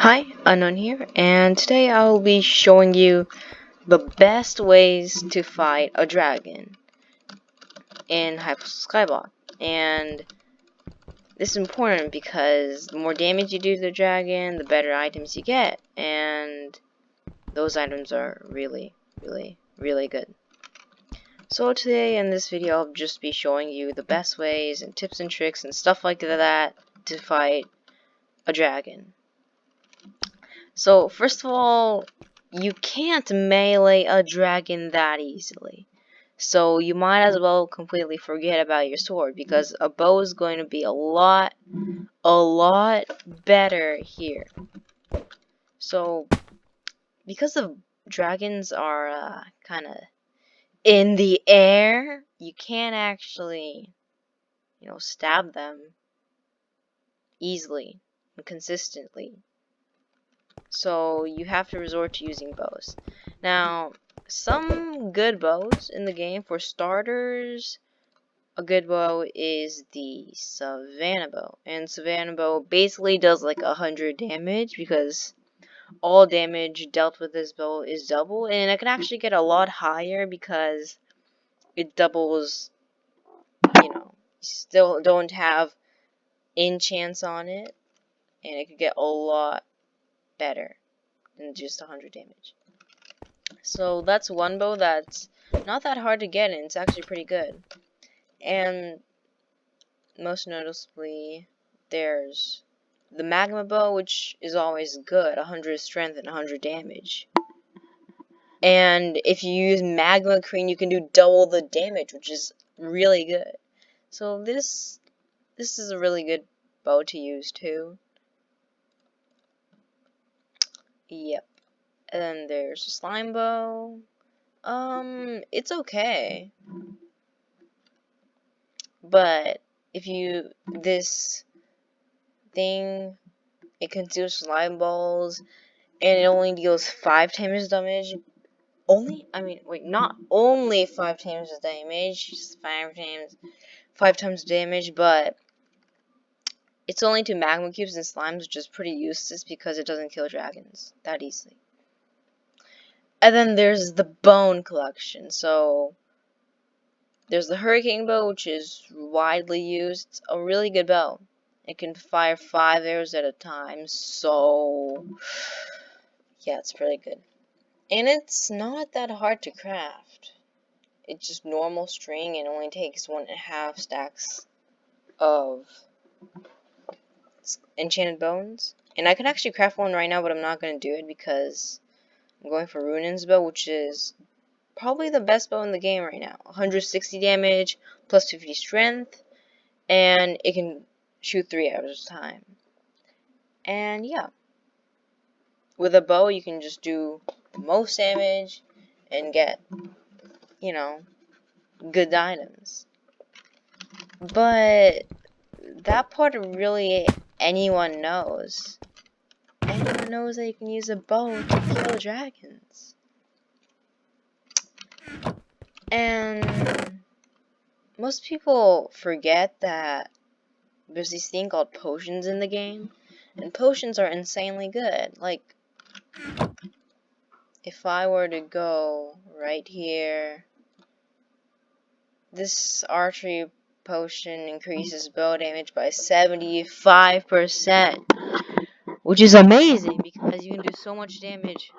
Hi, Unknown here, and today I'll be showing you the best ways to fight a dragon in Hyper Skyblock. And this is important because the more damage you do to the dragon, the better items you get, and those items are really good. So today in this video I'll just be showing you the best ways and tips and tricks and stuff like that to fight a dragon. So, first of all, you can't melee a dragon that easily. So, you might as well completely forget about your sword, because a bow is going to be a lot better here. So, because the dragons are kind of in the air, you can't actually, stab them easily and consistently. So you have to resort to using bows. Now, some good bows in the game, for starters, a good bow is the Savannah bow. And Savannah bow basically does like 100 damage because all damage dealt with this bow is double. And it can actually get a lot higher because it doubles, still don't have enchants on it. And it could get a lot better than just 100 damage. So that's one bow that's not that hard to get, and it's actually pretty good. And most noticeably, there's the magma bow, which is always good, 100 strength and 100 damage. And if you use magma cream, you can do double the damage, which is really good. So this is a really good bow to use too. Yep. And then there's a slime bow. It's okay. But if this thing, it consumes slime balls, and it only deals 5 times damage. Not only 5 times the damage, just 5 times damage, but it's only to magma cubes and slimes, which is pretty useless because it doesn't kill dragons that easily. And then there's the bone collection. So there's the hurricane bow, which is widely used. It's a really good bow. It can fire 5 arrows at a time, so yeah, it's pretty good. And it's not that hard to craft. It's just normal string and only takes 1.5 stacks of enchanted bones. And I can actually craft one right now, but I'm not going to do it because I'm going for Runin's bow, which is probably the best bow in the game right now. 160 damage, plus 50 strength, and it can shoot 3 arrows at a time. And yeah, with a bow you can just do most damage and get, good items. But that part really anyone knows. Anyone knows that you can use a bow to kill dragons. And most people forget that there's this thing called potions in the game, and potions are insanely good. Like, if I were to go right here, this archery potion increases bow damage by 75%, which is amazing because you can do so much damage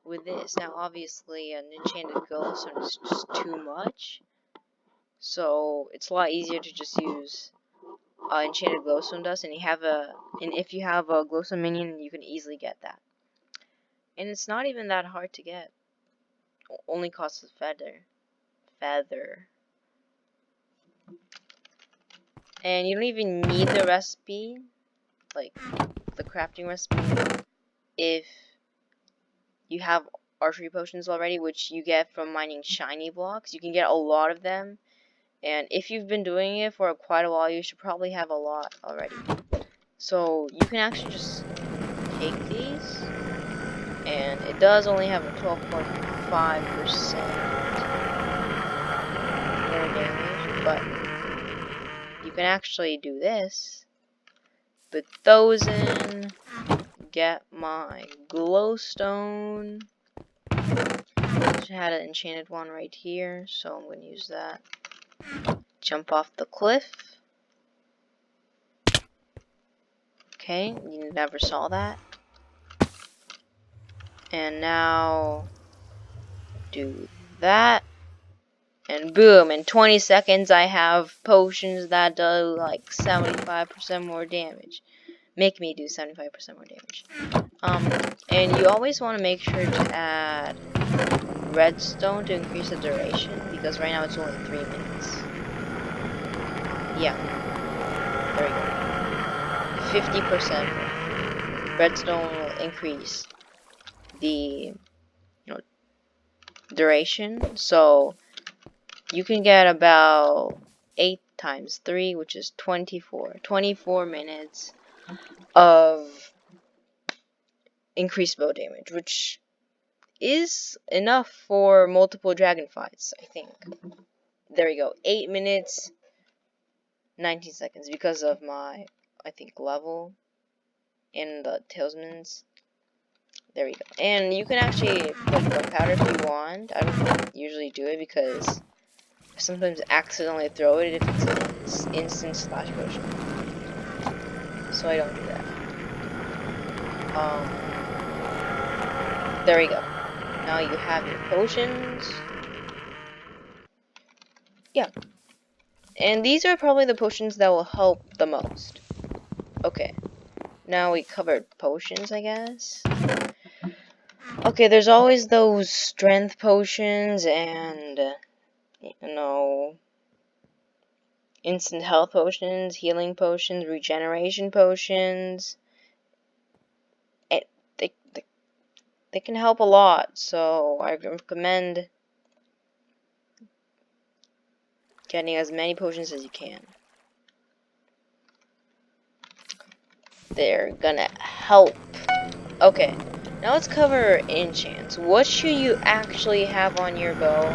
with this. Now, obviously, an enchanted glowstone is just too much, so it's a lot easier to just use enchanted glowstone dust, and if you have a glowstone minion, you can easily get that. And it's not even that hard to get. Only costs a feather. And you don't even need the recipe, like the crafting recipe, if you have archery potions already, which you get from mining shiny blocks. You can get a lot of them, and if you've been doing it for quite a while, you should probably have a lot already. So you can actually just take these, and it does only have a 12.5% more damage, but you can actually do this, put those in, get my glowstone. I had an enchanted one right here, so I'm going to use that. Jump off the cliff. Okay, you never saw that. And now do that. And boom, in 20 seconds I have potions that do like 75% more damage. Make me do 75% more damage. And you always want to make sure to add redstone to increase the duration, because right now it's only 3 minutes. Yeah, there we go. 50% redstone will increase the duration, so you can get about 8 times 3, which is 24 minutes of increased bow damage, which is enough for multiple dragon fights, I think. There we go. 8 minutes, 19 seconds because of my, I think, level in the Talismans. There we go. And you can actually put gunpowder if you want. I don't usually do it because I sometimes accidentally throw it if it's an instant splash potion. So I don't do that. There we go. Now you have your potions. Yeah. And these are probably the potions that will help the most. Okay. Now we covered potions, I guess. Okay, there's always those strength potions and, instant health potions, healing potions, regeneration potions. They can help a lot, so I recommend getting as many potions as you can. They're gonna help. Okay, now let's cover enchants. What should you actually have on your bow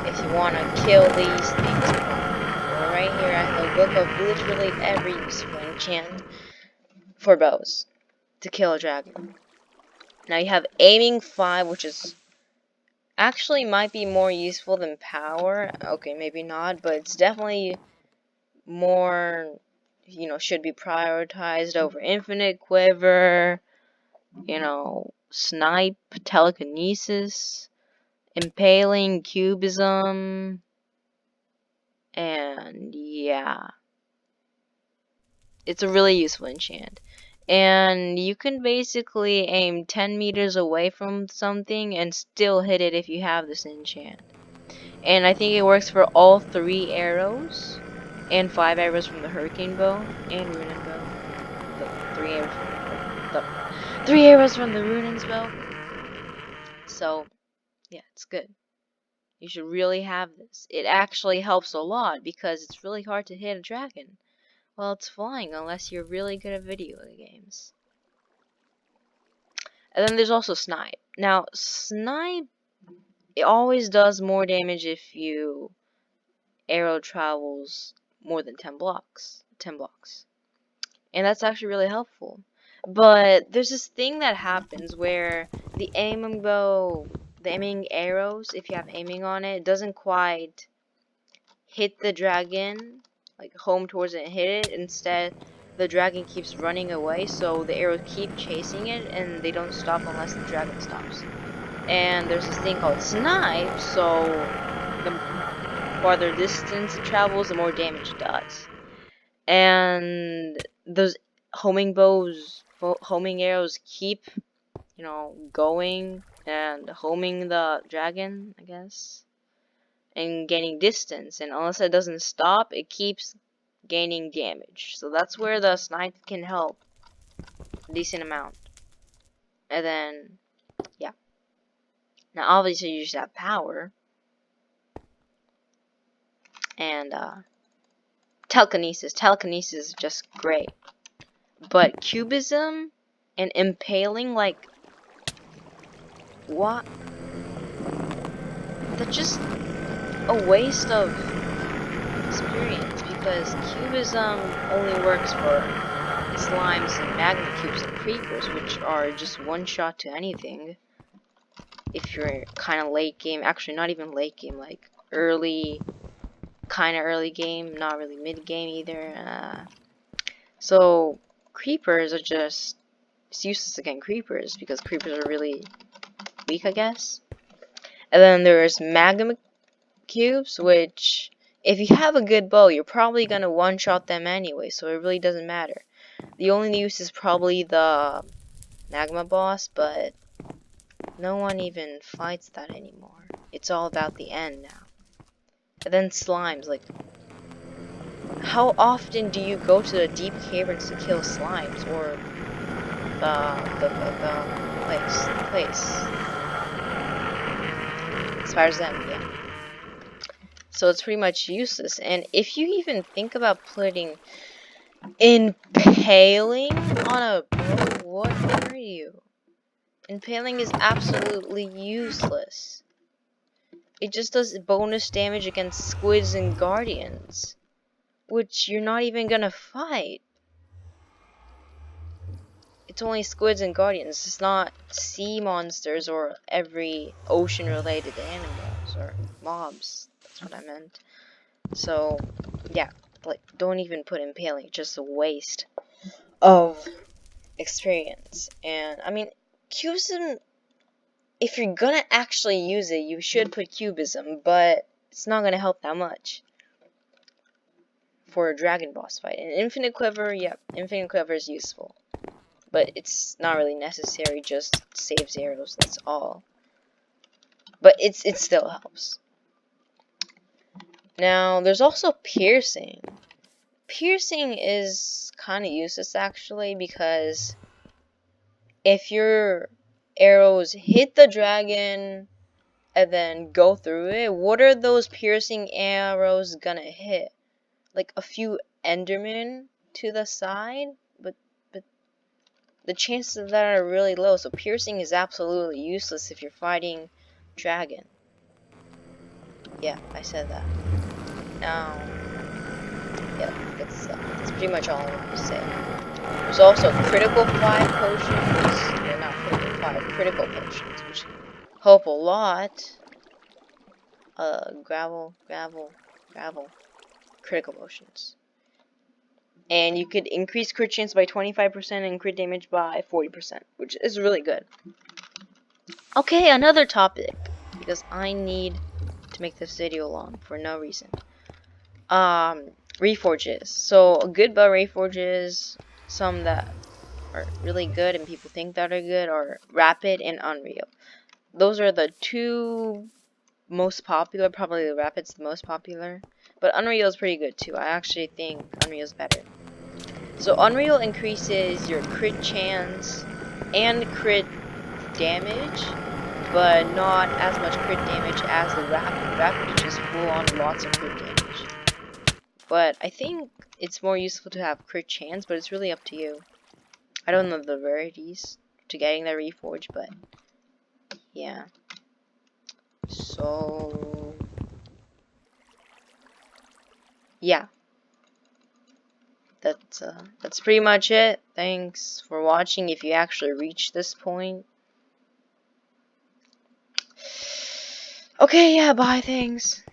if you want to kill these things? Well, right here I have a book of literally every useful enchant for bows to kill a dragon. Now you have aiming 5, which is actually might be more useful than power. Okay, maybe not, but it's definitely more, should be prioritized over infinite quiver, snipe, telekinesis, impaling, cubism, and yeah. It's a really useful enchant. And you can basically aim 10 meters away from something and still hit it if you have this enchant. And I think it works for all 3 arrows, and 5 arrows from the hurricane bow, and runen bow. The 3 arrows from the runen's bow. So, yeah, it's good. You should really have this. It actually helps a lot because it's really hard to hit a dragon while it's flying unless you're really good at video games. And then there's also snipe. Now, snipe, it always does more damage if you arrow travels more than 10 blocks. And that's actually really helpful. But there's this thing that happens where the aiming arrows, if you have aiming on it, doesn't quite hit the dragon, like home towards it and hit it. Instead, the dragon keeps running away, so the arrows keep chasing it, and they don't stop unless the dragon stops. And there's this thing called snipe, so the farther distance it travels, the more damage it does. And those homing arrows keep, going and homing the dragon, I guess, and gaining distance. And unless it doesn't stop, it keeps gaining damage. So that's where the snipe can help a decent amount. And then, yeah. Now, obviously, you just have power. And, telekinesis. Telekinesis is just great. But cubism and impaling, like, what? That's just a waste of experience, because cubism only works for slimes and magma cubes and creepers, which are just one shot to anything. If you're kind of late game, actually not even late game, like early, kind of early game, not really mid game either. So creepers are just, it's useless against creepers because creepers are really weak, I guess. And then there's magma cubes, which if you have a good bow, you're probably gonna one-shot them anyway, so it really doesn't matter. The only use is probably the magma boss, but no one even fights that anymore. It's all about the end now. And then slimes, like, how often do you go to the deep caverns to kill slimes, or the place? As far as them, yeah. So it's pretty much useless. And if you even think about putting impaling on a bow, what are you? Impaling is absolutely useless. It just does bonus damage against squids and guardians, which you're not even gonna fight. It's only squids and guardians. It's not sea monsters or every ocean related animals or mobs. That's what I meant. So, yeah, like, don't even put impaling. Just a waste of experience. And, I mean, cubism, if you're gonna actually use it, you should put cubism, but it's not gonna help that much for a dragon boss fight. And infinite quiver, yeah, infinite quiver is useful, but it's not really necessary, just saves arrows, that's all. But it still helps. Now, there's also piercing. Piercing is kind of useless, actually, because if your arrows hit the dragon and then go through it, what are those piercing arrows gonna hit? Like a few endermen to the side? But the chances of that are really low, so piercing is absolutely useless if you're fighting dragon. Yeah, I said that. Now, yeah, that's pretty much all I want to say. There's also critical 5 potions. They're not critical 5, critical potions, which help a lot. Gravel, critical potions. And you could increase crit chance by 25% and crit damage by 40%, which is really good. Okay, another topic, because I need to make this video long for no reason. Reforges. So a good bow reforges, some that are really good and people think that are good, are Rapid and Unreal. Those are the two most popular. Probably the Rapid's the most popular, but Unreal is pretty good too. I actually think Unreal is better. So Unreal increases your crit chance and crit damage, but not as much crit damage as the Rapid. Rapid is just full on lots of crit damage. But I think it's more useful to have crit chance, but it's really up to you. I don't know the rarities to getting the reforge, but yeah. So yeah. That's pretty much it. Thanks for watching if you actually reached this point. Okay, yeah, bye, thanks.